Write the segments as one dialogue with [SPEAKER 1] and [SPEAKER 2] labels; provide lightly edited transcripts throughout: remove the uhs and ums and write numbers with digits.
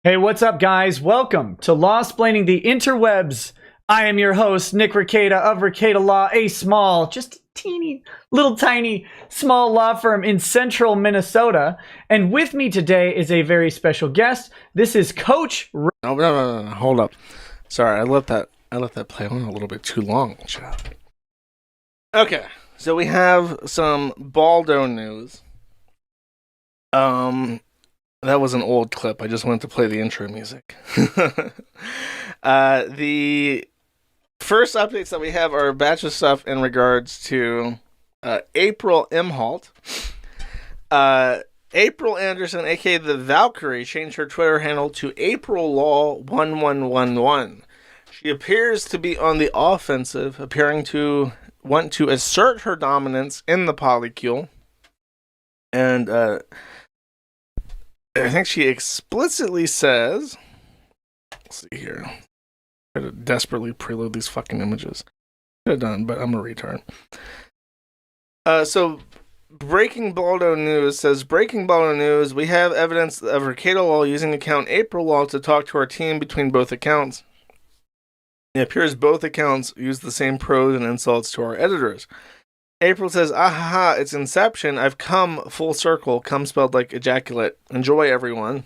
[SPEAKER 1] Hey, what's up, guys? Welcome to Law-Splaining the Interwebs. I am your host, Nick Rekieta of Rekieta Law, a small, just teeny, little tiny, small law firm in central Minnesota. And with me today is a very special guest. This is Coach...
[SPEAKER 2] No, hold up. Sorry, I let that play on a little bit too long. Okay, so we have some Baldo news. That was an old clip. I just wanted to play the intro music. The first updates that we have are a batch of stuff in regards to April Imholt. April Anderson, aka the Valkyrie, changed her Twitter handle to April Law 1111. She appears to be on the offensive, appearing to want to assert her dominance in the polycule. And I think she explicitly says, let's see here. I had to desperately preload these fucking images. Could have done, but I'm a retard. So Breaking Baldo News says, Breaking Baldo News, we have evidence of Rekieta Law using account April Law to talk to our team between both accounts. It appears both accounts use the same pros and insults to our editors. April says, ahaha, it's Inception. I've come full circle. Come spelled like ejaculate. Enjoy, everyone.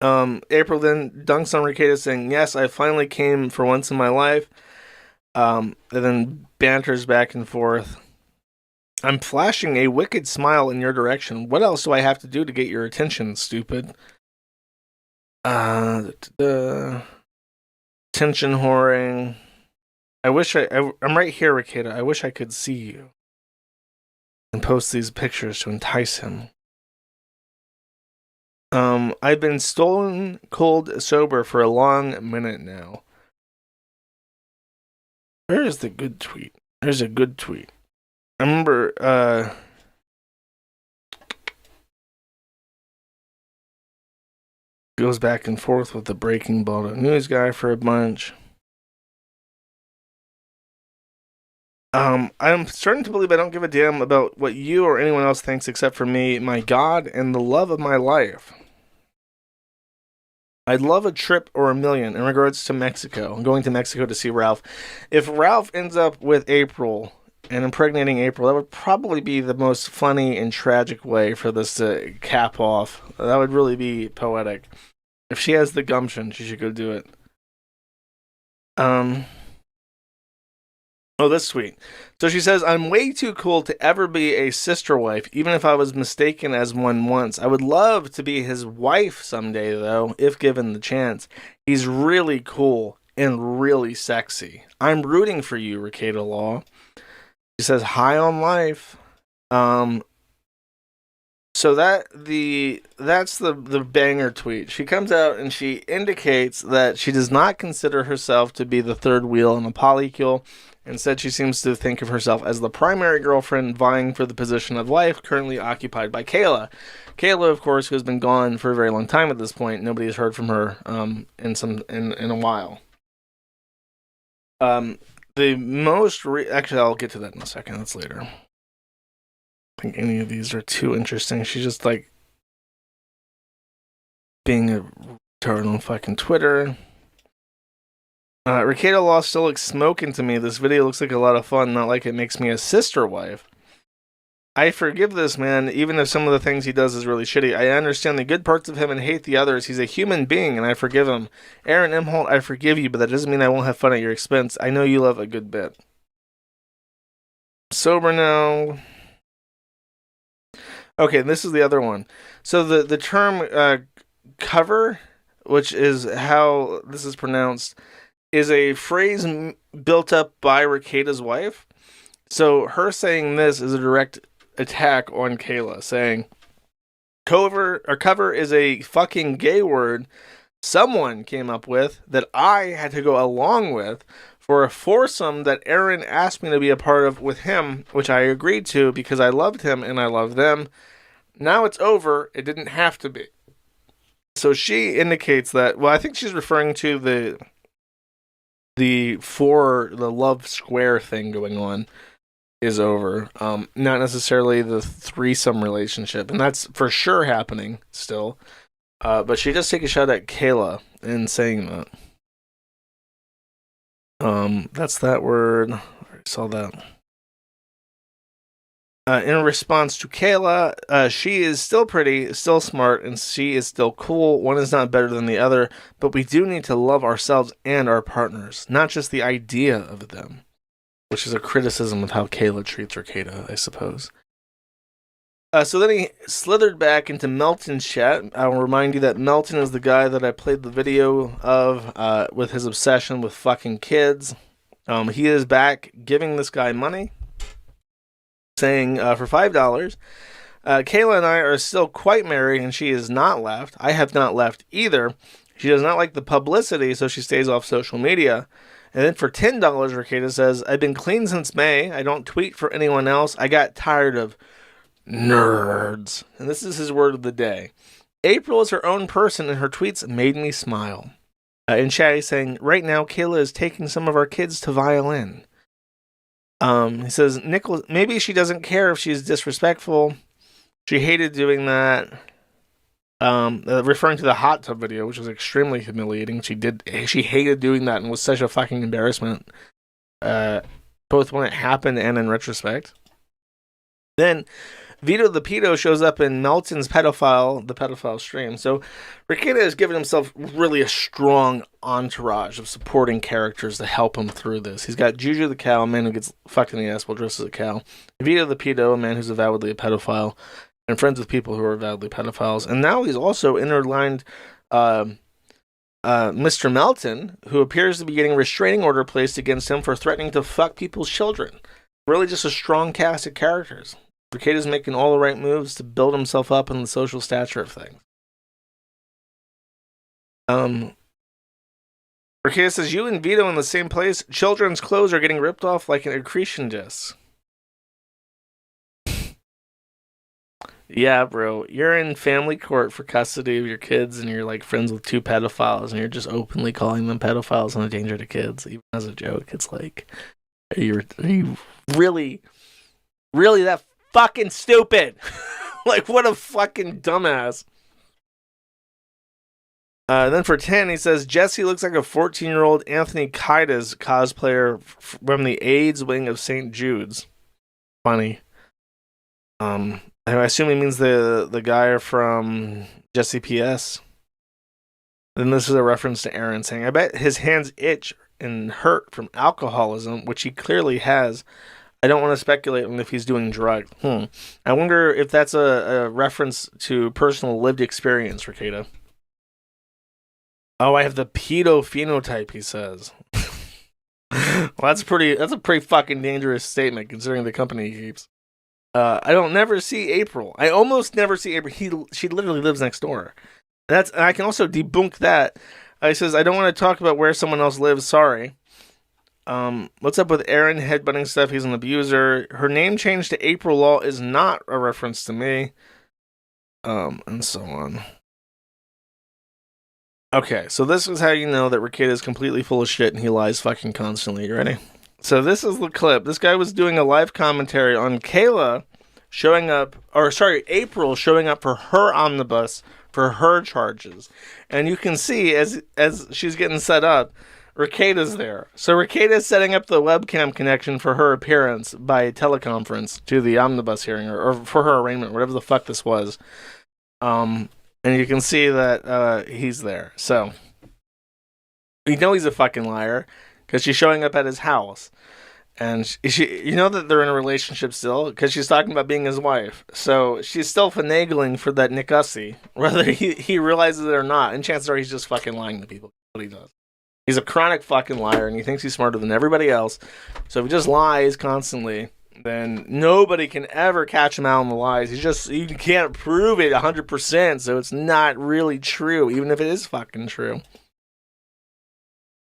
[SPEAKER 2] April then dunks on Rekieta saying, yes, I finally came for once in my life. And then banters back and forth. I'm flashing a wicked smile in your direction. What else do I have to do to get your attention, stupid? Attention whoring. I'm right here, Rekieta. I wish I could see you. And post these pictures to entice him. I've been stolen cold sober for a long minute now. Where is the good tweet? There's a good tweet. I remember, goes back and forth with the Breaking Baldo News guy for a bunch. I'm starting to believe I don't give a damn about what you or anyone else thinks except for me, my God, and the love of my life. I'd love a trip or a million in regards to Mexico. I'm going to Mexico to see Ralph. If Ralph ends up with April and impregnating April, that would probably be the most funny and tragic way for this to cap off. That would really be poetic. If she has the gumption, she should go do it. Oh, that's sweet. So she says, I'm way too cool to ever be a sister wife, even if I was mistaken as one once. I would love to be his wife someday, though, if given the chance. He's really cool and really sexy. I'm rooting for you, Rekieta Law. She says, high on life. So that's the banger tweet. She comes out and she indicates that she does not consider herself to be the third wheel in a polycule. Instead, she seems to think of herself as the primary girlfriend vying for the position of wife currently occupied by Kalea. Kalea, of course, who has been gone for a very long time at this point. Nobody has heard from her in a while. Actually, I'll get to that in a second. That's later. I think any of these are too interesting. She's just like being a retard on fucking Twitter. Rekieta Law still looks smoking to me. This video looks like a lot of fun, not like it makes me a sister wife. I forgive this man, even if some of the things he does is really shitty. I understand the good parts of him and hate the others. He's a human being, and I forgive him. Aaron Imholt, I forgive you, but that doesn't mean I won't have fun at your expense. I know you love a good bit. Sober now. Okay, this is the other one. So the term cover, which is how this is pronounced, is a phrase built up by Rekieta's wife. So her saying this is a direct attack on Kalea, saying cover is a fucking gay word someone came up with that I had to go along with for a foursome that Aaron asked me to be a part of with him, which I agreed to because I loved him and I love them. Now it's over. It didn't have to be. So she indicates that, well, I think she's referring to the love square thing going on is over. Not necessarily the threesome relationship, and that's for sure happening still. But she does take a shot at Kalea in saying that. That's that word. I saw that. In response to Kalea, she is still pretty, still smart, and she is still cool. One is not better than the other, but we do need to love ourselves and our partners, not just the idea of them, which is a criticism of how Kalea treats Rekieta, I suppose. So then he slithered back into Melton's chat. I'll remind you that Melton is the guy that I played the video of with his obsession with fucking kids. He is back giving this guy money, saying for $5, Kalea and I are still quite merry, and she is not left. I have not left either. She does not like the publicity, so she stays off social media. And then for $10, Rekieta says, I've been clean since May. I don't tweet for anyone else. I got tired of NERDS. And this is his word of the day. April is her own person, and her tweets made me smile. In chat, he's saying, right now, Kalea is taking some of our kids to violin. He says, Nicholas, maybe she doesn't care if she's disrespectful. She hated doing that. Referring to the hot tub video, which was extremely humiliating. She hated doing that and was such a fucking embarrassment. Both when it happened and in retrospect. Then Vito the Pedo shows up in Melton's the pedophile stream. So Rekieta has given himself really a strong entourage of supporting characters to help him through this. He's got Juju the cow, a man who gets fucked in the ass while dressed as a cow. Vito the Pedo, a man who's avowedly a pedophile, and friends with people who are avowedly pedophiles. And now he's also interlined Mr. Melton, who appears to be getting a restraining order placed against him for threatening to fuck people's children. Really just a strong cast of characters. Rekieta's making all the right moves to build himself up in the social stature of things. Rekieta says, you and Vito in the same place. Children's clothes are getting ripped off like an accretion disc. Yeah, bro. You're in family court for custody of your kids, and you're like friends with two pedophiles, and you're just openly calling them pedophiles and a danger to kids, even as a joke. It's like, are you really that fucking stupid? Like, what a fucking dumbass. Then for 10, he says, Jesse looks like a 14-year-old Anthony Kiedis cosplayer from the AIDS wing of St. Jude's. Funny. I assume he means the guy from Jesse P.S. Then this is a reference to Aaron saying, I bet his hands itch and hurt from alcoholism, which he clearly has. I don't want to speculate on if he's doing drugs. I wonder if that's a reference to personal lived experience, Rekieta. Oh, I have the pedo phenotype, he says. Well, that's a pretty fucking dangerous statement considering the company he keeps. I don't never see April. I almost never see April. She literally lives next door. And I can also debunk that. He says, I don't want to talk about where someone else lives. Sorry. What's up with Aaron headbutting stuff? He's an abuser. Her name change to April Law is not a reference to me. And so on. Okay, so this is how you know that Rekieta is completely full of shit and he lies fucking constantly. You ready? So this is the clip. This guy was doing a live commentary on April showing up for her omnibus for her charges. And you can see as she's getting set up, Rekieta's there. So Rekieta's setting up the webcam connection for her appearance by teleconference to the omnibus hearing or for her arraignment, whatever the fuck this was. And you can see that he's there. So you know he's a fucking liar because she's showing up at his house. And she, you know that they're in a relationship still because she's talking about being his wife. So she's still finagling for that Nick Ussy, whether he realizes it or not. And chances are he's just fucking lying to people. That's what he does. He's a chronic fucking liar, and he thinks he's smarter than everybody else. So if he just lies constantly, then nobody can ever catch him out on the lies. You can't prove it 100%, so it's not really true, even if it is fucking true.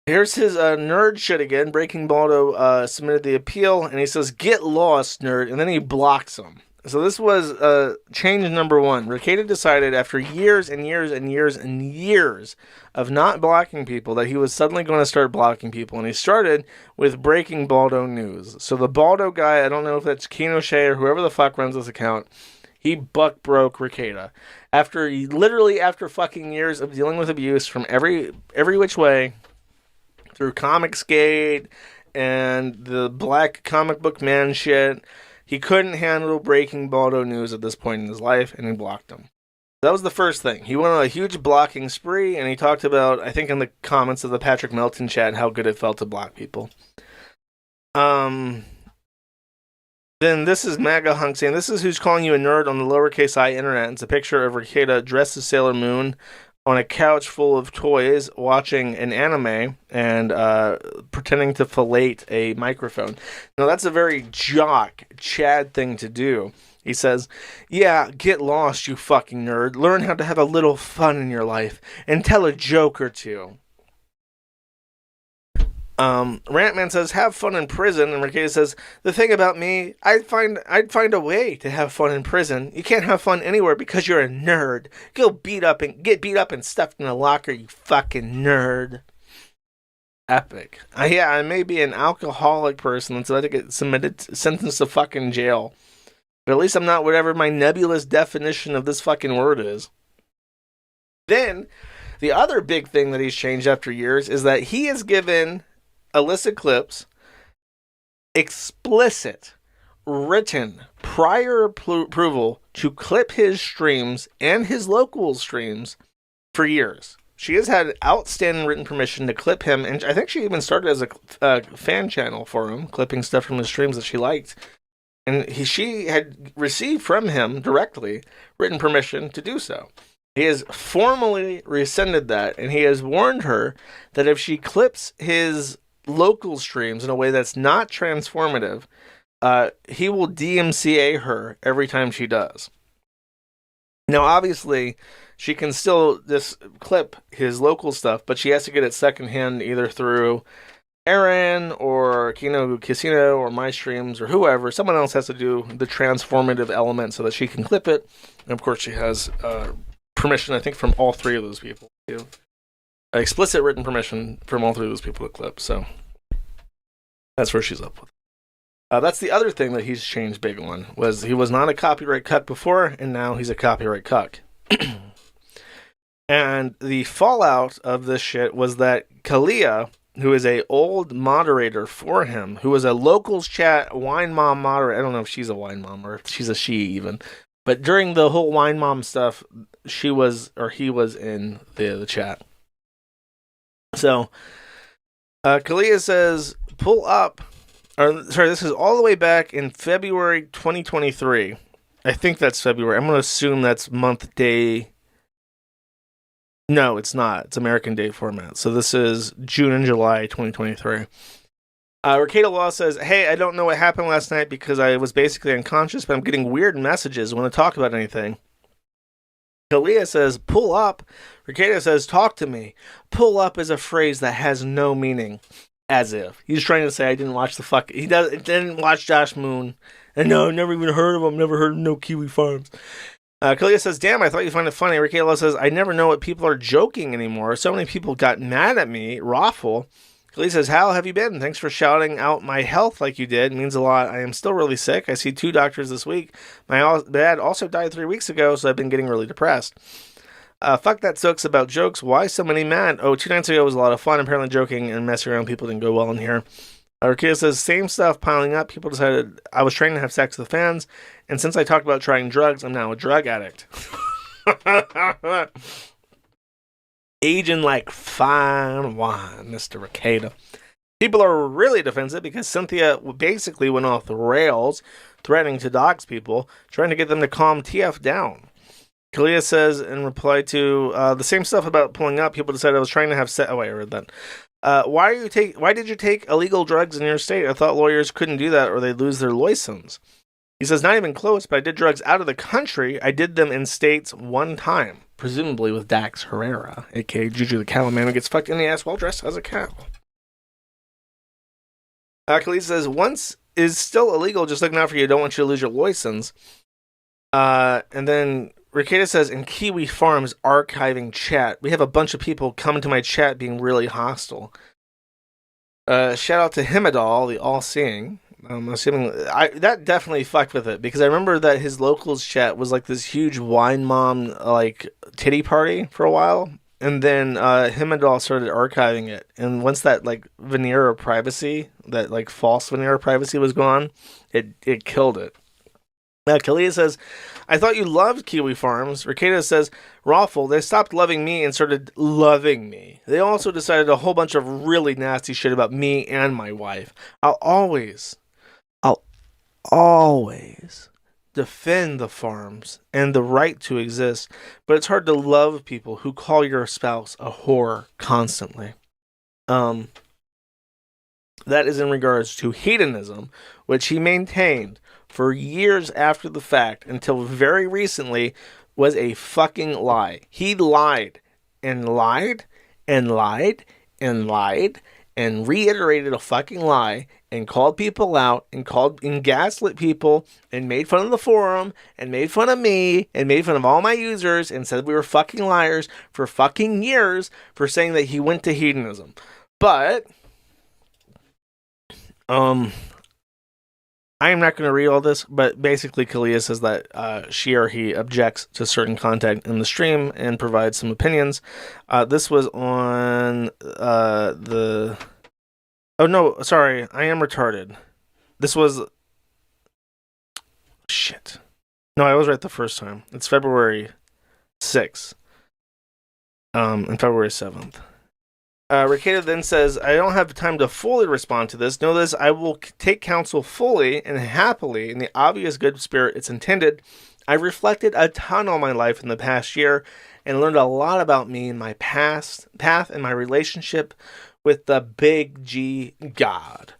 [SPEAKER 2] Here's his nerd shit again. Breaking Baldo submitted the appeal, and he says, get lost, nerd, and then he blocks him. So this was change number one. Rekieta decided after years and years and years and years of not blocking people that he was suddenly going to start blocking people. And he started with Breaking Baldo News. So the Baldo guy, I don't know if that's Kino Shea or whoever the fuck runs this account, He buck broke Rekieta. After fucking years of dealing with abuse from every which way, through Comicsgate and the black comic book man shit, he couldn't handle breaking Baldo news at this point in his life, and he blocked him. That was the first thing. He went on a huge blocking spree, and he talked about, I think in the comments of the Patrick Melton chat, how good it felt to block people. Then this is MAGA Hunk saying, this is who's calling you a nerd on the lowercase I internet. It's a picture of Rekieta dressed as Sailor Moon on a couch full of toys watching an anime and pretending to fillet a microphone. Now, that's a very jock, Chad thing to do. He says, yeah, get lost, you fucking nerd. Learn how to have a little fun in your life and tell a joke or two. Rantman says, have fun in prison. And Rekieta says, the thing about me, I'd find a way to have fun in prison. You can't have fun anywhere because you're a nerd. Get beat up and stuffed in a locker, you fucking nerd. Epic. Yeah, I may be an alcoholic person until I get sentenced to fucking jail. But at least I'm not whatever my nebulous definition of this fucking word is. Then, the other big thing that he's changed after years is that he has given illicit clips explicit, written, prior approval to clip his streams and his local streams for years. She has had outstanding written permission to clip him, and I think she even started as a fan channel for him, clipping stuff from his streams that she liked. And she had received from him directly written permission to do so. He has formally rescinded that, and he has warned her that if she clips his local streams in a way that's not transformative, he will DMCA her every time she does. Now, obviously, she can still just clip his local stuff, but she has to get it secondhand either through Aaron or Kino Casino or my streams or whoever. Someone else has to do the transformative element so that she can clip it. And of course, she has permission, I think, from all three of those people. Explicit written permission from all three of those people to clip. So that's where she's up with. That's the other thing that he's changed big on, was he was not a copyright cuck before, and now he's a copyright cuck. And the fallout of this shit was that Kalea, who is a old moderator for him, who was a locals chat wine mom moderator. I don't know if she's a wine mom or if she's a she even. But during the whole wine mom stuff, he was in the chat. So, Kalea says, pull up. This is all the way back in February 2023. I think that's February. I'm going to assume that's month day. No, it's not. It's American day format. So this is June and July 2023. Rekieta Law says, hey, I don't know what happened last night because I was basically unconscious, but I'm getting weird messages when I talk about anything. Kalea says, pull up. Rekieta says, talk to me. Pull up is a phrase that has no meaning. As if. He's trying to say I didn't watch didn't watch Josh Moon. And no, never even heard of him. Never heard of no Kiwi Farms. Kalea says, damn, I thought you'd find it funny. Rekieta says, I never know what people are joking anymore. So many people got mad at me. Raffle. Kalea says, how have you been? Thanks for shouting out my health like you did. It means a lot. I am still really sick. I see 2 doctors this week. My dad also died 3 weeks ago, so I've been getting really depressed. Fuck that sucks about jokes. Why so many mad? 2 nights ago was a lot of fun. Apparently joking and messing around people didn't go well in here. Rekieta says, same stuff piling up. People decided I was trying to have sex with fans, and since I talked about trying drugs, I'm now a drug addict. Aging like fine wine, Mr. Rekieta. People are really defensive because Cynthia basically went off the rails, threatening to dox people, trying to get them to calm TF down. Kalea says in reply to the same stuff about pulling up, people decided I was trying to have sex. Oh, wait, I read that. Why did you take illegal drugs in your state? I thought lawyers couldn't do that or they'd lose their license. He says, not even close, but I did drugs out of the country. I did them in states 1 time, presumably with Dax Herrera, a.k.a. Juju the Cowman, who gets fucked in the ass while dressed as a cow. Kalea says, once is still illegal, just looking out for you. Don't want you to lose your license. And then Rekieta says, in Kiwi Farms archiving chat, we have a bunch of people coming to my chat being really hostile. Shout out to Himadal, the all-seeing. I'm assuming that definitely fucked with it, because I remember that his locals chat was like this huge wine mom like titty party for a while, and then him and all started archiving it, and once that like veneer of privacy, that like false veneer of privacy was gone, it killed it. Now, Kalea says, I thought you loved Kiwi Farms. Rekieta says, Rawful, they stopped loving me and started loving me. They also decided a whole bunch of really nasty shit about me and my wife. I'll always defend the farms and the right to exist, but it's hard to love people who call your spouse a whore constantly. That is in regards to hedonism, which he maintained for years after the fact until very recently was a fucking lie. He lied and lied and lied and lied and reiterated a fucking lie and called people out and gaslit people and made fun of the forum and made fun of me and made fun of all my users and said we were fucking liars for fucking years for saying that he went to hedonism. But I am not going to read all this, but basically Kalea says that she or he objects to certain content in the stream and provides some opinions. This was on the... Oh, no, sorry, I am retarded. This was... Shit. No, I was right the first time. It's February 6th. And February 7th. Rekieta then says, I don't have time to fully respond to this. Know this, I will take counsel fully and happily in the obvious good spirit it's intended. I've reflected a ton on my life in the past year and learned a lot about me and my past path and my relationship with the big G God.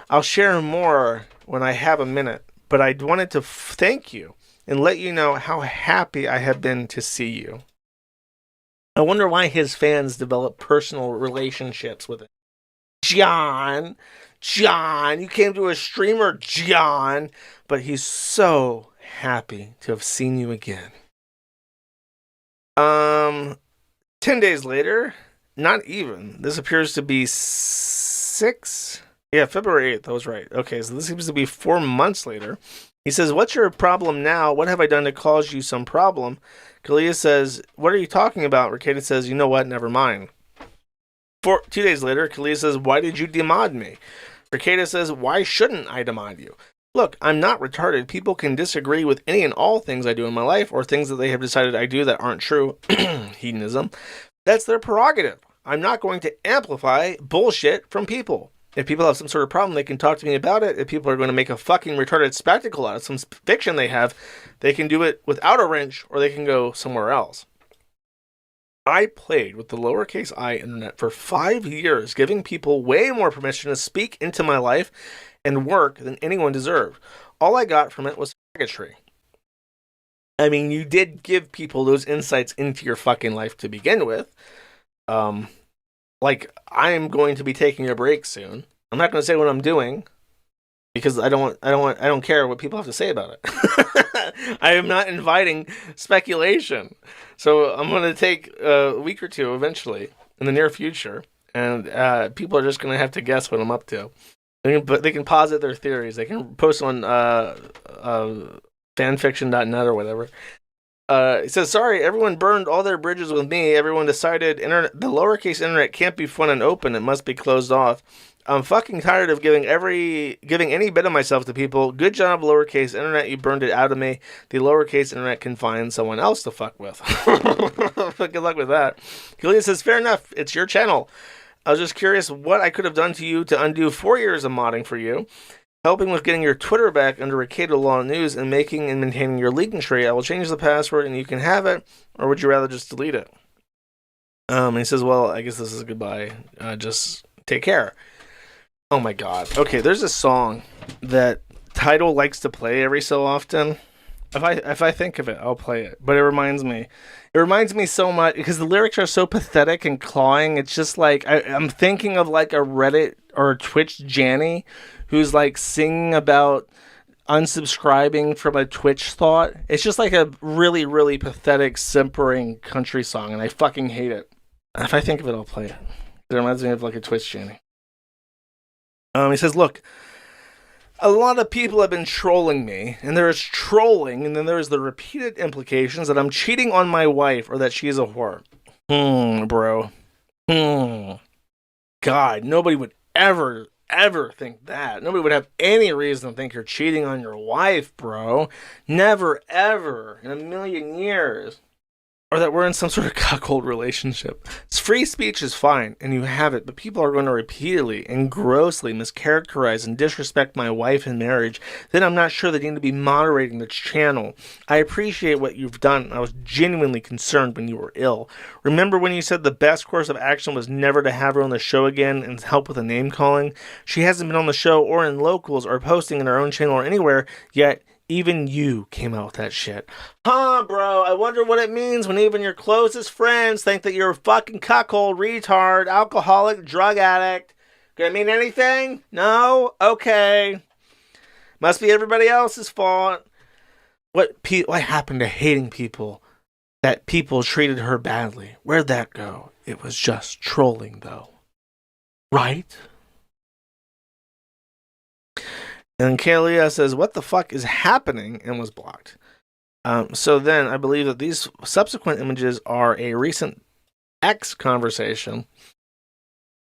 [SPEAKER 2] I'll share more when I have a minute, but I wanted to thank you and let you know how happy I have been to see you. I wonder why his fans develop personal relationships with him. John, you came to a streamer, John, but he's so happy to have seen you again. 10 days later, not even. This appears to be February 8th, I was right. Okay, so this seems to be 4 months later. He says, what's your problem now? What have I done to cause you some problem? Kalea says, what are you talking about? Rekieta says, you know what? Never mind. 2 days later, Kalea says, why did you demod me? Rekieta says, why shouldn't I demod you? Look, I'm not retarded. People can disagree with any and all things I do in my life or things that they have decided I do that aren't true. Hedonism. That's their prerogative. I'm not going to amplify bullshit from people. If people have some sort of problem, they can talk to me about it. If people are going to make a fucking retarded spectacle out of some fiction they have, they can do it without a wrench, or they can go somewhere else. I played with the lowercase I internet for 5 years, giving people way more permission to speak into my life and work than anyone deserved. All I got from it was faggotry. I mean, you did give people those insights into your fucking life to begin with. Like, I am going to be taking a break soon. I'm not going to say what I'm doing because I don't care what people have to say about it. I am not inviting speculation. So I'm going to take a week or two eventually in the near future, and people are just going to have to guess what I'm up to. They can posit their theories. They can post on fanfiction.net or whatever. It says, sorry, everyone burned all their bridges with me. Everyone decided the lowercase internet can't be fun and open. It must be closed off. I'm fucking tired of giving any bit of myself to people. Good job, lowercase internet. You burned it out of me. The lowercase internet can find someone else to fuck with. Good luck with that. Kalea says, fair enough. It's your channel. I was just curious what I could have done to you to undo 4 years of modding for you. Helping with getting your Twitter back under Rekieta Law News and making and maintaining your leaking tree. I will change the password and you can have it, or would you rather just delete it? And he says, well, I guess this is a goodbye. Just take care. Oh my god. Okay, there's a song that Tidal likes to play every so often. If I think of it, I'll play it. But it reminds me so much because the lyrics are so pathetic and clawing. It's just like I'm thinking of like a Reddit or a Twitch Janny who's like singing about unsubscribing from a Twitch thought. It's just like a really, really pathetic, simpering country song, and I fucking hate it. If I think of it, I'll play it. It reminds me of like a Twitch Janny. He says, look, A lot of people have been trolling me, and there is trolling, and then there is the repeated implications that I'm cheating on my wife or that she is a whore. Bro. God, nobody would ever think that. Nobody would have any reason to think you're cheating on your wife, bro. Never, ever in a million years. Or that we're in some sort of cuckold relationship. Free speech is fine, and you have it, but people are going to repeatedly and grossly mischaracterize and disrespect my wife in marriage. Then I'm not sure they need to be moderating the channel. I appreciate what you've done. I was genuinely concerned when you were ill. Remember when you said the best course of action was never to have her on the show again and help with the name calling? She hasn't been on the show or in locals or posting in her own channel or anywhere yet. Even you came out with that shit. Huh, bro? I wonder what it means when even your closest friends think that you're a fucking cuckold, retard, alcoholic, drug addict. Gonna mean anything? No? Okay. Must be everybody else's fault. What happened to hating people? That people treated her badly. Where'd that go? It was just trolling, though. Right? And Kalea says, what the fuck is happening? And was blocked. So then I believe that these subsequent images are a recent X conversation.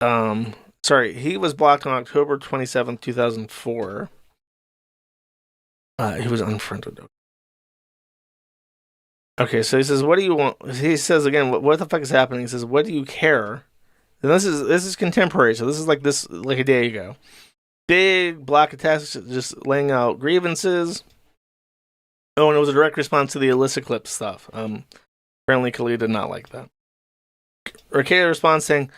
[SPEAKER 2] Sorry, he was blocked on October 27th, 2004. He was unfriended. Okay, so he says, what do you want? He says again, what the fuck is happening? He says, what do you care? And this is contemporary, so this is like a day ago. Big block of text just laying out grievances. Oh, and it was a direct response to the Alyssa clip stuff. Apparently Kalea did not like that. Rekieta responds saying,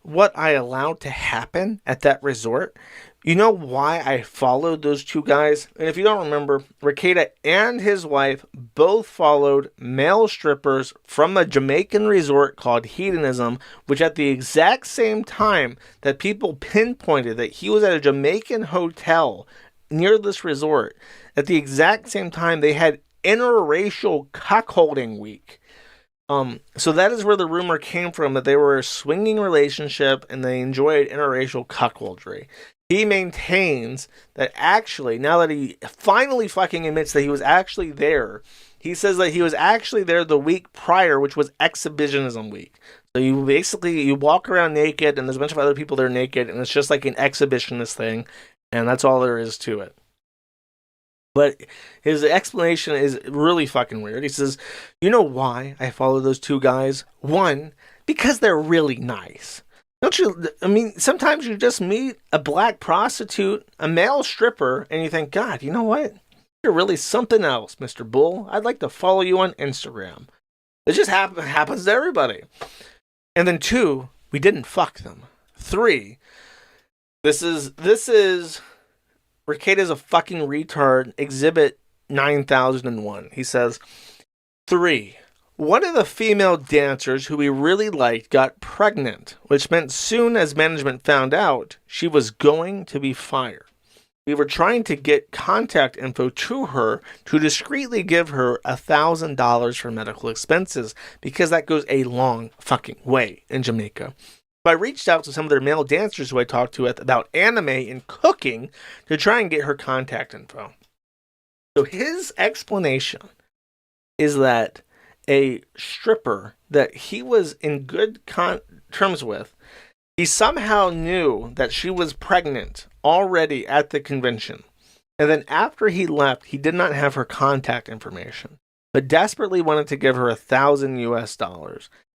[SPEAKER 2] what I allowed to happen at that resort? You know why I followed those two guys? And if you don't remember, Rekieta and his wife both followed male strippers from a Jamaican resort called Hedonism, which at the exact same time that people pinpointed that he was at a Jamaican hotel near this resort, at the exact same time they had interracial cuckolding week. So that is where the rumor came from, that they were a swinging relationship and they enjoyed interracial cuckoldry. He maintains that actually, now that he finally fucking admits that he was actually there, he says that he was actually there the week prior, which was exhibitionism week. So you walk around naked and there's a bunch of other people there naked and it's just like an exhibitionist thing. And that's all there is to it. But his explanation is really fucking weird. He says, you know why I follow those two guys? One, because they're really nice. Don't you? I mean, sometimes you just meet a black prostitute, a male stripper, and you think, God, you know what? You're really something else, Mr. Bull. I'd like to follow you on Instagram. It just happens to everybody. And then two, we didn't fuck them. Three, this is Rekieta's a fucking retard. Exhibit 9001. He says, 3. One of the female dancers who we really liked got pregnant, which meant soon as management found out, she was going to be fired. We were trying to get contact info to her to discreetly give her $1,000 for medical expenses because that goes a long fucking way in Jamaica. So I reached out to some of their male dancers who I talked to about anime and cooking to try and get her contact info. So his explanation is that a stripper that he was in good terms with, he somehow knew that she was pregnant already at the convention. And then after he left, he did not have her contact information, but desperately wanted to give her $1,000 US.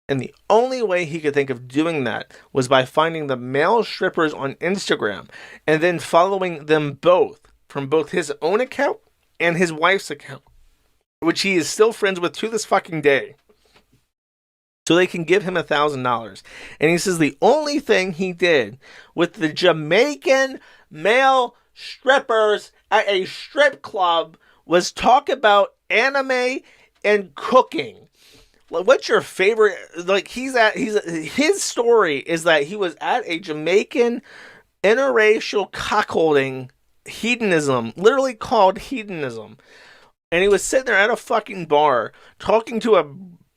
[SPEAKER 2] And the only way he could think of doing that was by finding the male strippers on Instagram and then following them both from both his own account and his wife's account, which he is still friends with to this fucking day. So they can give him $1,000. And he says the only thing he did with the Jamaican male strippers at a strip club was talk about anime and cooking. What's your favorite? Like his story is that he was at a Jamaican interracial cuckolding hedonism, literally called hedonism. And he was sitting there at a fucking bar talking to a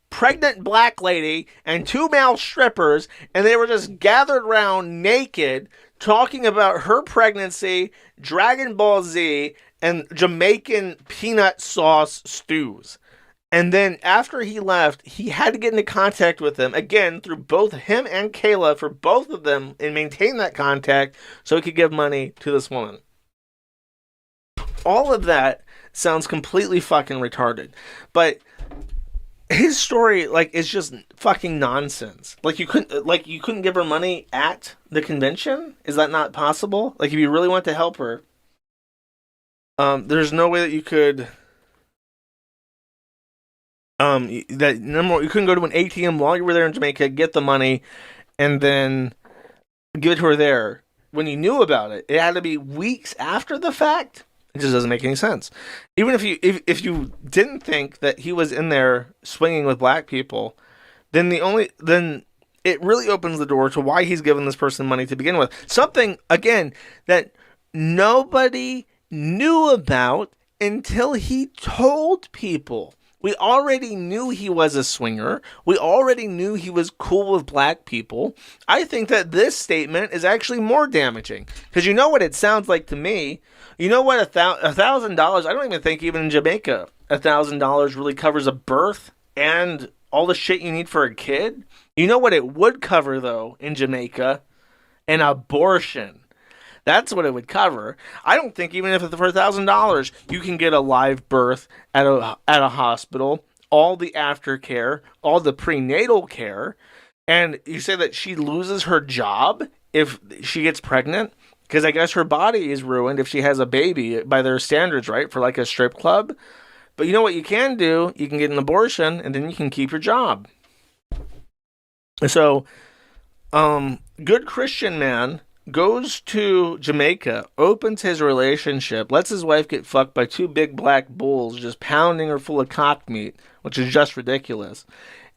[SPEAKER 2] pregnant black lady and two male strippers, and they were just gathered around naked talking about her pregnancy, Dragon Ball Z, and Jamaican peanut sauce stews. And then after he left, he had to get into contact with them again through both him and Kayla for both of them and maintain that contact so he could give money to this woman. All of that sounds completely fucking retarded. But his story, like, is just fucking nonsense. Like, you couldn't give her money at the convention? Is that not possible? Like, if you really want to help her, there's no way that you could, you couldn't go to an ATM while you were there in Jamaica, get the money, and then give it to her there. When you knew about it, it had to be weeks after the fact. It just doesn't make any sense. Even if you didn't think that he was in there swinging with black people, then it really opens the door to why he's given this person money to begin with. Something, again, that nobody knew about until he told people. We already knew he was a swinger. We already knew he was cool with black people. I think that this statement is actually more damaging. Because you know what it sounds like to me? You know what, $1,000, I don't even think even in Jamaica, $1,000 really covers a birth and all the shit you need for a kid. You know what it would cover, though, in Jamaica? An abortion. That's what it would cover. I don't think even if for $1,000 you can get a live birth at a hospital, all the aftercare, all the prenatal care, and you say that she loses her job if she gets pregnant, because I guess her body is ruined if she has a baby by their standards, right? For like a strip club. But you know what you can do? You can get an abortion and then you can keep your job. So, good Christian man goes to Jamaica, opens his relationship, lets his wife get fucked by two big black bulls just pounding her full of cock meat, which is just ridiculous.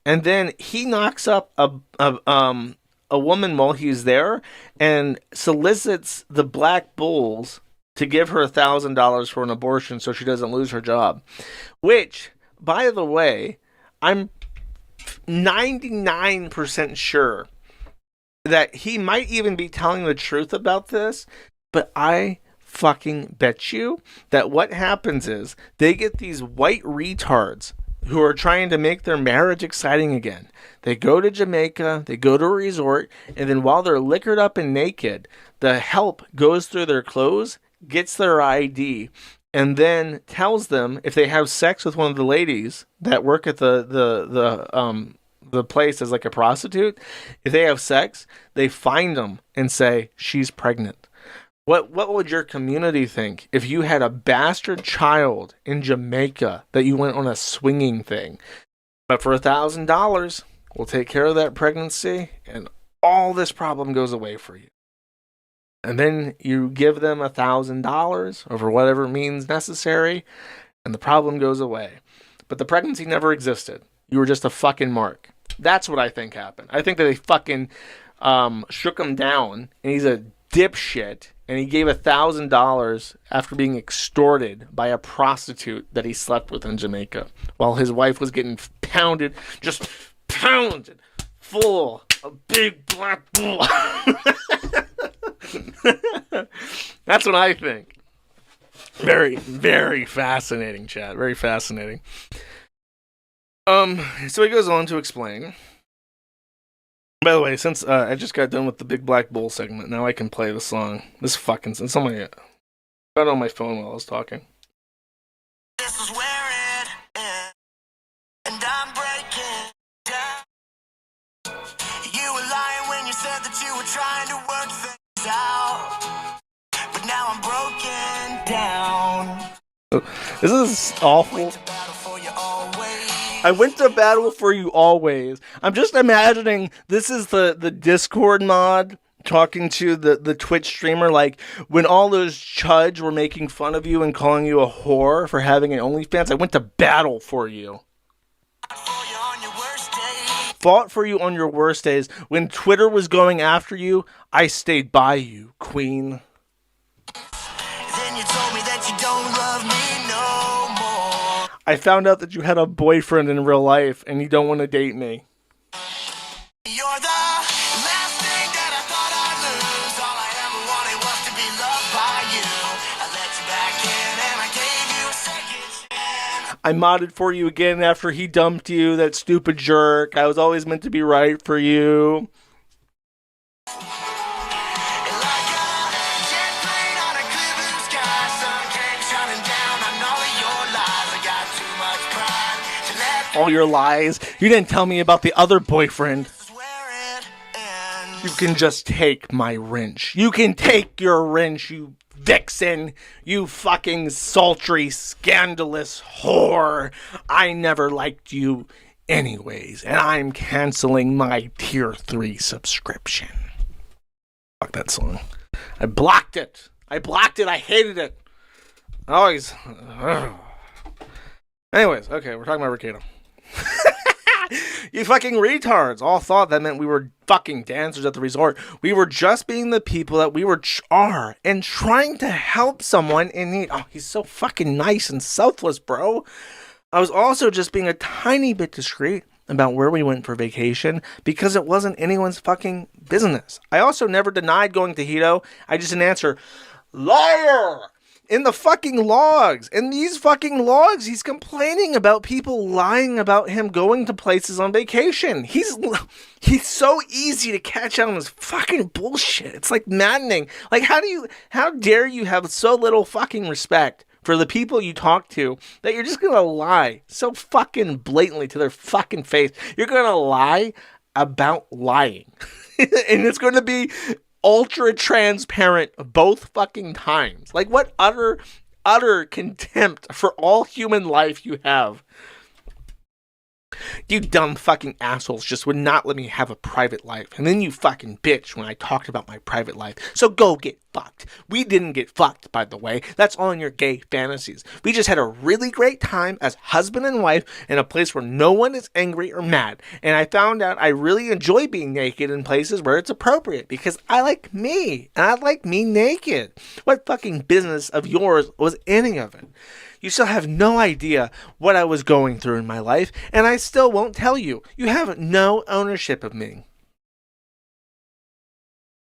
[SPEAKER 2] And then he knocks up a woman while he's there and solicits the black bulls to give her $1,000 for an abortion so she doesn't lose her job. Which, by the way, I'm 99% sure that he might even be telling the truth about this, but I fucking bet you that what happens is they get these white retards who are trying to make their marriage exciting again. They go to Jamaica, they go to a resort, and then while they're liquored up and naked, the help goes through their clothes, gets their ID, and then tells them if they have sex with one of the ladies that work at the place as like a prostitute, if they have sex, they find them and say, she's pregnant. What would your community think if you had a bastard child in Jamaica that you went on a swinging thing? But for $1,000, we'll take care of that pregnancy and all this problem goes away for you. And then you give them $1,000 over whatever means necessary and the problem goes away. But the pregnancy never existed. You were just a fucking mark. That's what I think happened. I think that they fucking shook him down and he's a dipshit. And he gave $1,000 after being extorted by a prostitute that he slept with in Jamaica while his wife was getting pounded, just pounded, full of big black bull. That's what I think. Very, very fascinating, Chad. Very fascinating. So he goes on to explain. By the way, since I just got done with the Big Black Bull segment, now I can play the song. This fucking... Somebody got it on my phone while I was talking. This is where it is, and I'm breaking down. You were lying when you said that you were trying to work things out, but now I'm broken down. This is awful. I went to battle for you always. I'm just imagining this is the Discord mod talking to the Twitch streamer, like when all those chuds were making fun of you and calling you a whore for having an OnlyFans. I went to battle for you. Fought for you on your worst days. When Twitter was going after you, I stayed by you, queen. Then you told me that you don't love me no more. I found out that you had a boyfriend in real life and you don't want to date me. You're the last thing that I thought I'd lose. All I ever I modded for you again after he dumped you, that stupid jerk. I was always meant to be right for you. All your lies. You didn't tell me about the other boyfriend. You can just take my wrench. You can take your wrench, you vixen. You fucking sultry, scandalous whore. I never liked you anyways, and I'm canceling my tier 3 subscription. Fuck that song. I blocked it. I hated it. Always. Anyways, okay, we're talking about Rekieta. You fucking retards all thought that meant we were fucking dancers at the resort. We were just being the people that we are and trying to help someone in need. Oh, he's so fucking nice and selfless, bro. I was also just being a tiny bit discreet about where we went for vacation because it wasn't anyone's fucking business. I also never denied going to Hito. I just didn't answer, liar! In the fucking logs. In these fucking logs, he's complaining about people lying about him going to places on vacation. He's so easy to catch on his fucking bullshit. It's like maddening. Like, how dare you have so little fucking respect for the people you talk to that you're just gonna lie so fucking blatantly to their fucking face. You're gonna lie about lying. And it's gonna be ultra transparent both fucking times. Like, what utter contempt for all human life you have. You dumb fucking assholes just would not let me have a private life. And then you fucking bitch when I talked about my private life. So go get fucked. We didn't get fucked, by the way. That's all in your gay fantasies. We just had a really great time as husband and wife in a place where no one is angry or mad. And I found out I really enjoy being naked in places where it's appropriate because I like me. And I like me naked. What fucking business of yours was any of it? You still have no idea what I was going through in my life, and I still won't tell you. You have no ownership of me.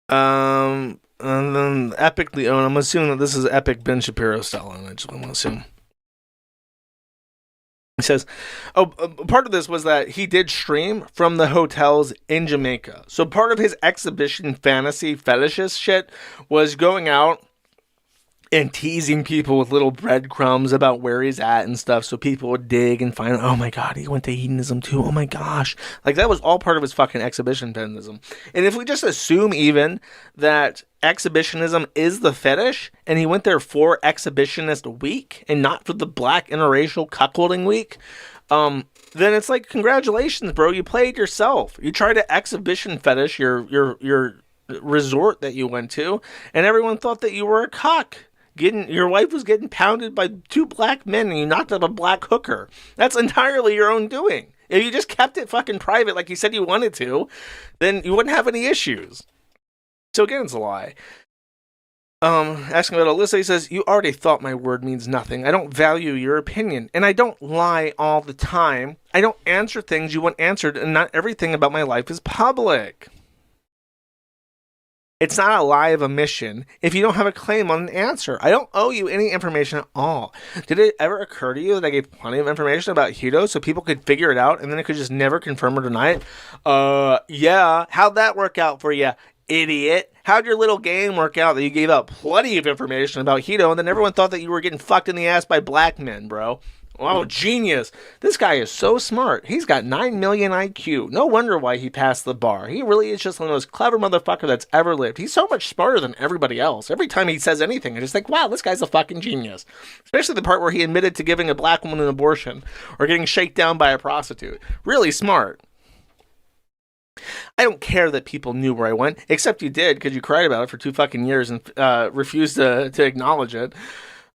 [SPEAKER 2] And then epically owned. I'm assuming that this is epic Ben Shapiro style, and I just want to assume. He says, part of this was that he did stream from the hotels in Jamaica. So part of his exhibition fantasy fetishist shit was going out and teasing people with little breadcrumbs about where he's at and stuff, so people would dig and find, oh my god, he went to hedonism too, oh my gosh. Like, that was all part of his fucking exhibitionism. And if we just assume even that exhibitionism is the fetish, and he went there for exhibitionist week, and not for the black interracial cuckolding week, then it's like, congratulations, bro, you played yourself. You tried to exhibition fetish your resort that you went to, and everyone thought that you were a cock. Your wife was getting pounded by 2 black men and you knocked up a black hooker. That's entirely your own doing. If you just kept it fucking private like you said you wanted to, then you wouldn't have any issues. So again, it's a lie. Asking about Alyssa, he says, you already thought my word means nothing. I don't value your opinion, and I don't lie all the time. I don't answer things you want answered, and not everything about my life is public. It's not a lie of omission if you don't have a claim on an answer. I don't owe you any information at all. Did it ever occur to you that I gave plenty of information about Hito so people could figure it out and then it could just never confirm or deny it? Yeah. How'd that work out for you, idiot? How'd your little game work out that you gave out plenty of information about Hito and then everyone thought that you were getting fucked in the ass by black men, bro? Oh, genius. This guy is so smart. He's got 9 million IQ. No wonder why he passed the bar. He really is just the most clever motherfucker that's ever lived. He's so much smarter than everybody else. Every time he says anything, I just think, wow, this guy's a fucking genius. Especially the part where he admitted to giving a black woman an abortion or getting shaken down by a prostitute. Really smart. I don't care that people knew where I went, except you did because you cried about it for 2 fucking years and refused to acknowledge it.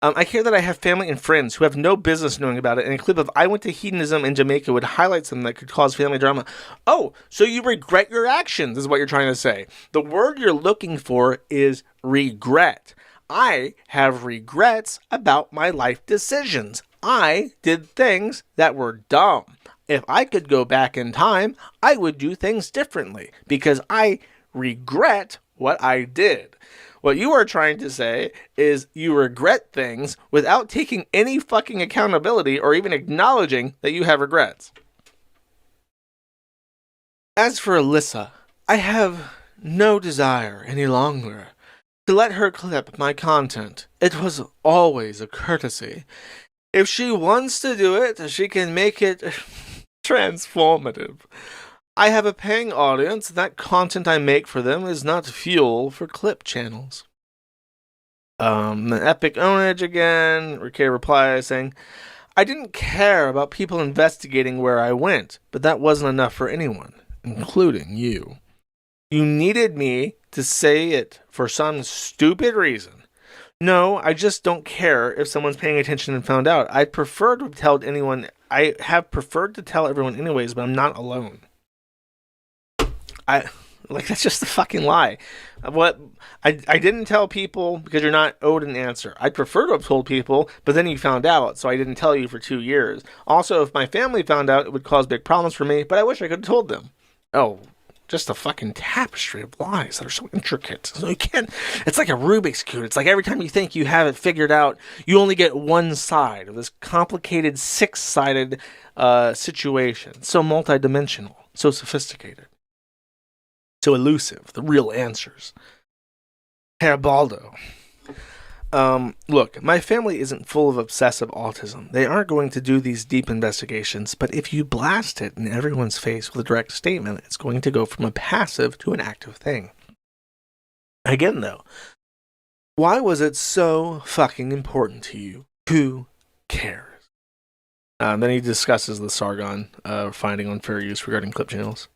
[SPEAKER 2] I care that I have family and friends who have no business knowing about it, and a clip of I went to hedonism in Jamaica would highlight something that could cause family drama. Oh, so you regret your actions is what you're trying to say. The word you're looking for is regret. I have regrets about my life decisions. I did things that were dumb. If I could go back in time, I would do things differently because I regret what I did. What you are trying to say is you regret things without taking any fucking accountability or even acknowledging that you have regrets. As for Alyssa, I have no desire any longer to let her clip my content. It was always a courtesy. If she wants to do it, she can make it transformative. I have a paying audience. That content I make for them is not fuel for clip channels. The epic ownage again. Rekieta replies saying, I didn't care about people investigating where I went, but that wasn't enough for anyone, including you. You needed me to say it for some stupid reason. No, I just don't care if someone's paying attention and found out. I prefer to tell anyone. I have preferred to tell everyone anyways, but I'm not alone. That's just a fucking lie. I didn't tell people because you're not owed an answer. I'd prefer to have told people, but then you found out, so I didn't tell you for 2 years. Also, if my family found out, it would cause big problems for me, but I wish I could have told them. Oh, just a fucking tapestry of lies that are so intricate. So you can't, it's like a Rubik's Cube. It's like every time you think you have it figured out, you only get one side of this complicated 6-sided situation. So multidimensional, so sophisticated. So elusive, the real answers. Herr Baldo. Look, my family isn't full of obsessive autism. They aren't going to do these deep investigations, but if you blast it in everyone's face with a direct statement, it's going to go from a passive to an active thing. Again, though, why was it so fucking important to you? Who cares? Then he discusses the Sargon finding unfair use regarding clip channels.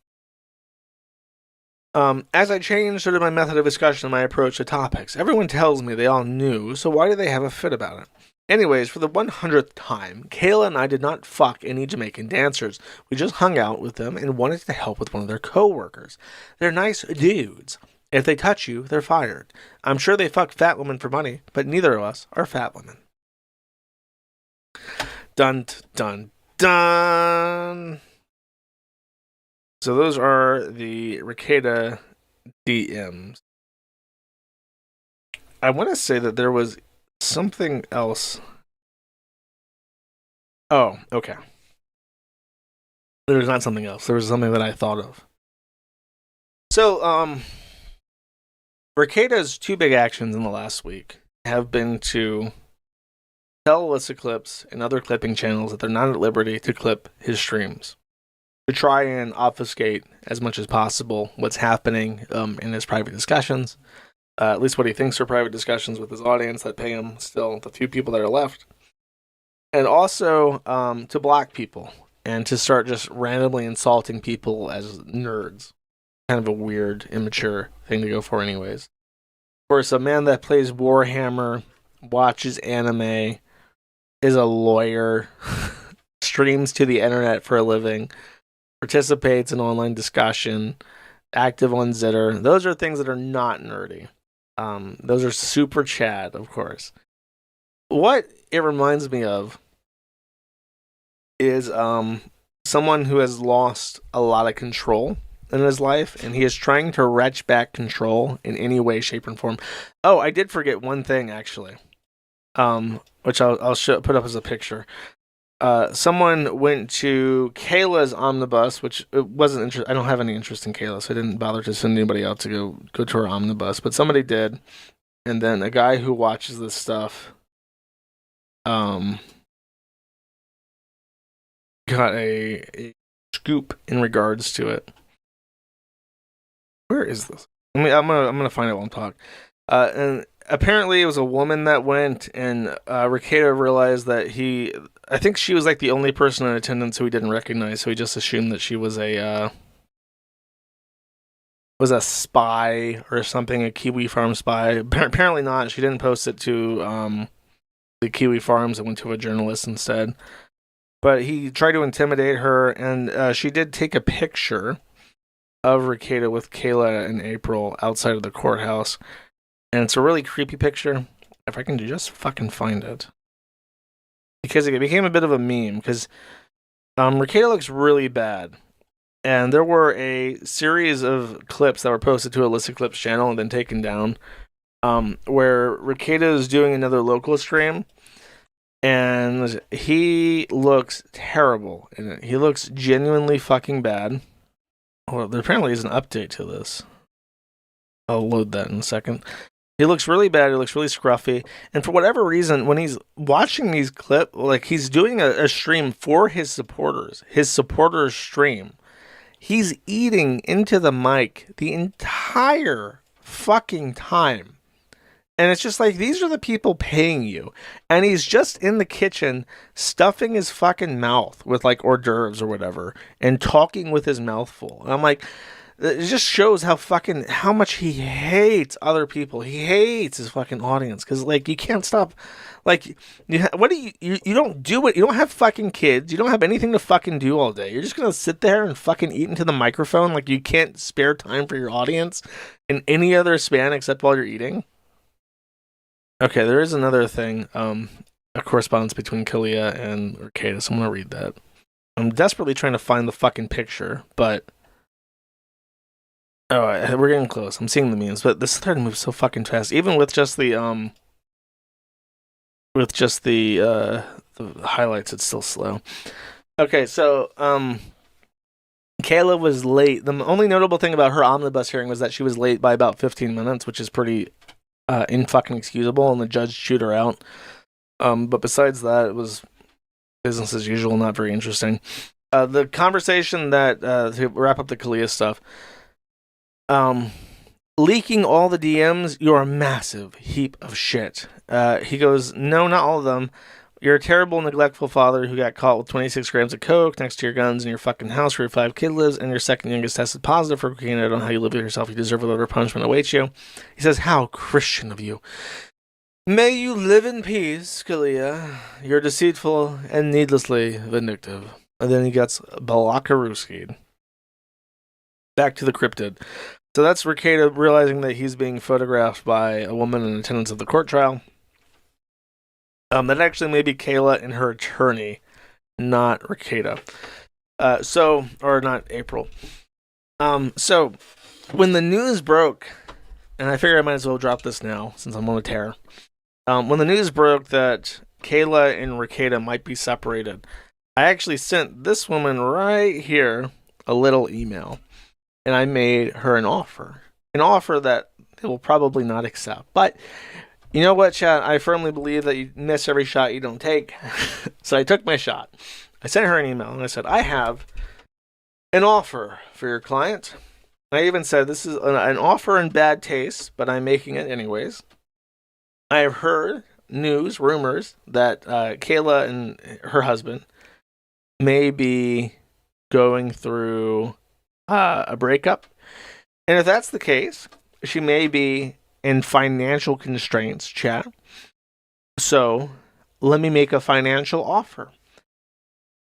[SPEAKER 2] As I changed sort of my method of discussion and my approach to topics, everyone tells me they all knew, so why do they have a fit about it? Anyways, for the 100th time, Kayla and I did not fuck any Jamaican dancers. We just hung out with them and wanted to help with one of their co-workers. They're nice dudes. If they touch you, they're fired. I'm sure they fuck fat women for money, but neither of us are fat women. Dun, dun, dun. So those are the Rekieta DMs. I want to say that there was something else. Oh, okay. There was not something else. There was something that I thought of. So, Rekieta's 2 big actions in the last week have been to tell Alyssa Clips and other clipping channels that they're not at liberty to clip his streams, to try and obfuscate as much as possible what's happening in his private discussions, at least what he thinks are private discussions with his audience that pay him still, the few people that are left, and also to block people and to start just randomly insulting people as nerds. Kind of a weird, immature thing to go for anyways. Of course, a man that plays Warhammer, watches anime, is a lawyer, streams to the internet for a living, participates in online discussion, active on Zitter. Those are things that are not nerdy. Those are super Chad, of course. What it reminds me of is someone who has lost a lot of control in his life, and he is trying to wrench back control in any way, shape, and form. Oh, I did forget one thing, actually, which I'll put up as a picture. Someone went to Kayla's Omnibus, which it wasn't interesting. I don't have any interest in Kayla, so I didn't bother to send anybody out to go to her Omnibus, but somebody did. And then a guy who watches this stuff got a scoop in regards to it. Where is this? I'm gonna find it while I'm talking. And apparently it was a woman that went, and Rekieta realized that I think she was like the only person in attendance who he didn't recognize, so he just assumed that she was a spy or something, a Kiwi Farm spy. Apparently not. She didn't post it to the Kiwi Farms. It went to a journalist instead. But he tried to intimidate her, and she did take a picture of Rekieta with Kayla and April outside of the courthouse. And it's a really creepy picture. If I can just fucking find it. Because it became a bit of a meme. Because Rekieta looks really bad. And there were a series of clips that were posted to Alyssa Clips channel and then taken down. where Rekieta is doing another local stream, and he looks terrible in it. He looks genuinely fucking bad. Well, there apparently is an update to this. I'll load that in a second. He looks really bad. He looks really scruffy. And for whatever reason, when he's watching these clips, like he's doing a stream for his supporters stream, he's eating into the mic the entire fucking time. And it's just like, these are the people paying you. And he's just in the kitchen stuffing his fucking mouth with like hors d'oeuvres or whatever and talking with his mouth full. And I'm like, it just shows how much he hates other people. He hates his fucking audience because like you can't stop. Like, what do you don't do it. You don't have fucking kids. You don't have anything to fucking do all day. You're just gonna sit there and fucking eat into the microphone like you can't spare time for your audience in any other span except while you're eating. Okay, there is another thing, a correspondence between Kalea and Rekieta, so I'm gonna read that. I'm desperately trying to find the fucking picture, but we're getting close. I'm seeing the memes, but this thread moves so fucking fast, even with just the highlights. It's still slow. Okay, so Kayla was late. The only notable thing about her omnibus hearing was that she was late by about 15 minutes, which is pretty inexcusable, and the judge chewed her out. But besides that, it was business as usual, not very interesting. The conversation that to wrap up the Kalea stuff, leaking all the DMs, you're a massive heap of shit. He goes, no, not all of them. You're a terrible, neglectful father who got caught with 26 grams of coke next to your guns in your fucking house where your 5 kid lives, and your second youngest tested positive for cocaine. I don't know how you live with yourself. You deserve whatever punishment awaits you. He says, how Christian of you. May you live in peace, Kalea. You're deceitful and needlessly vindictive. And then he gets Balakaruski'd. Back to the cryptid. So that's Rekieta realizing that he's being photographed by a woman in attendance of the court trial. That actually may be Kayla and her attorney, not Rekieta. Or not April. So, when the news broke, and I figure I might as well drop this now, since I'm on a tear. When the news broke that Kayla and Rekieta might be separated, I actually sent this woman right here a little email. And I made her an offer. An offer that they will probably not accept. But you know what, chat? I firmly believe that you miss every shot you don't take. So I took my shot. I sent her an email and I said, I have an offer for your client. I even said, this is an offer in bad taste, but I'm making it anyways. I have heard rumors that Kayla and her husband may be going through a breakup. And if that's the case, she may be in financial constraints, chat. So let me make a financial offer.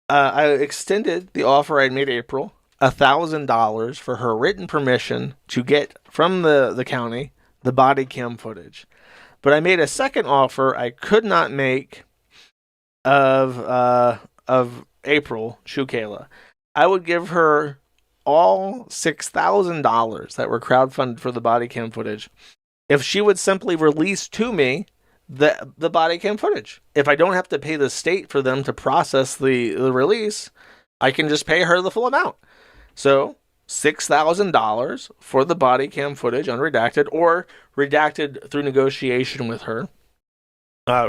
[SPEAKER 2] I extended the offer I'd made April, $1,000 for her written permission to get from the county the body cam footage. But I made a second offer I could not make of April, Shukayla. I would give her all $6,000 that were crowdfunded for the body cam footage if she would simply release to me the body cam footage. If I don't have to pay the state for them to process the release, I can just pay her the full amount. So $6,000 for the body cam footage, unredacted, or redacted through negotiation with her,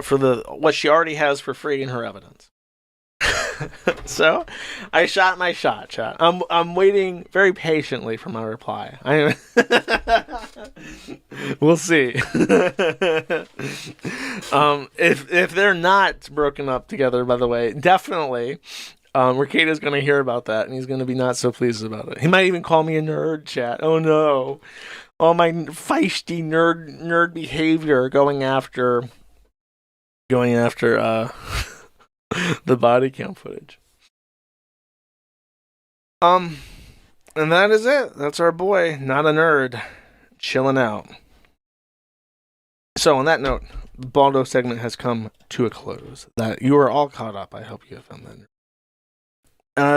[SPEAKER 2] for what she already has for free in her evidence. So I shot my shot, chat. I'm waiting very patiently for my reply. We'll see. If they're not broken up together, by the way, definitely Rekieta's going to hear about that, and he's going to be not so pleased about it. He might even call me a nerd, chat. Oh no. All my feisty nerd behavior going after the body cam footage. And that is it. That's our boy, not a nerd, chilling out. So on that note, the Baldo segment has come to a close. That you are all caught up. I hope you have found that.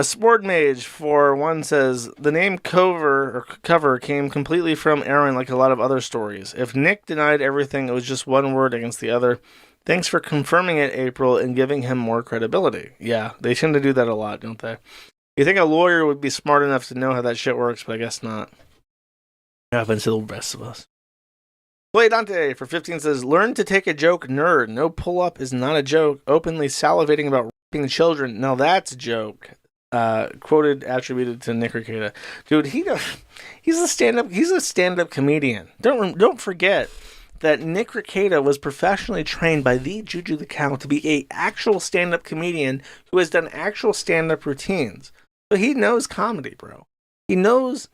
[SPEAKER 2] Sport Mage for one says the name cover came completely from Aaron, like a lot of other stories. If Nick denied everything, it was just one word against the other. Thanks for confirming it, April, and giving him more credibility. Yeah, they tend to do that a lot, don't they? You think a lawyer would be smart enough to know how that shit works, but I guess not. It happens to the rest of us. Play Dante for 15 says, learn to take a joke, nerd. No pull-up is not a joke. Openly salivating about raping children. Now that's a joke. Quoted, attributed to Nick Rekieta. Dude, he's a stand-up comedian. Don't forget that Nick Rekieta was professionally trained by the Juju the Cow to be a actual stand-up comedian who has done actual stand-up routines. So he knows comedy, bro. He knows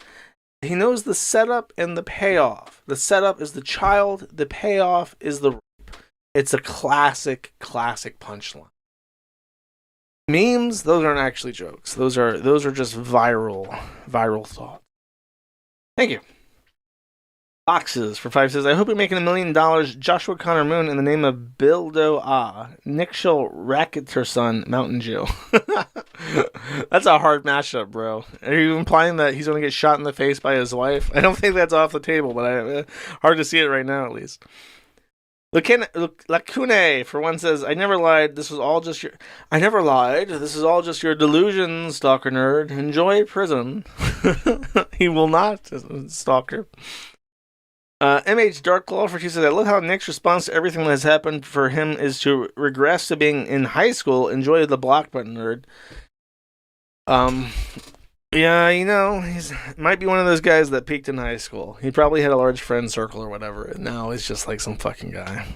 [SPEAKER 2] the setup and the payoff. The setup is the child, the payoff is the rape. It's a classic punchline. Memes, those aren't actually jokes. Those are just viral thoughts. Thank you. Boxes for 5 says, I hope you're making $1 million. Joshua Connor Moon in the name of Bildo Nick Schul Racketerson Mountain Dew. That's a hard mashup, bro. Are you implying that he's going to get shot in the face by his wife? I don't think that's off the table, but hard to see it right now, at least. Lacune for one says, I never lied. This is all just your delusions, stalker nerd. Enjoy prison. He will not, stalker. MH Darklaw for she says, I love how Nick's response to everything that has happened for him is to regress to being in high school. Enjoy the block button, nerd. Yeah, he's might be one of those guys that peaked in high school. He probably had a large friend circle or whatever, and now he's just like some fucking guy.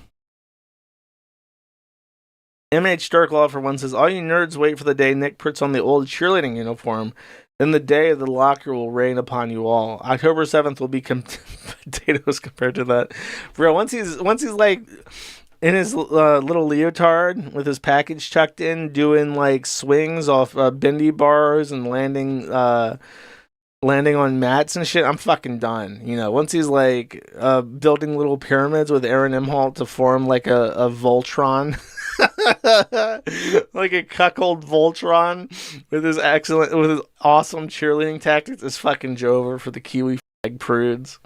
[SPEAKER 2] MH Darklaw for one says, all you nerds wait for the day Nick puts on the old cheerleading uniform. Then the day of the locker will rain upon you all. October 7th will be potatoes compared to that. Bro, once he's like in his little leotard with his package tucked in, doing like swings off bendy bars and landing on mats and shit, I'm fucking done. Once he's like building little pyramids with Aaron Imholt to form like a Voltron. Like a cuckold Voltron with his awesome cheerleading tactics is fucking Jover for the Kiwi fag prudes.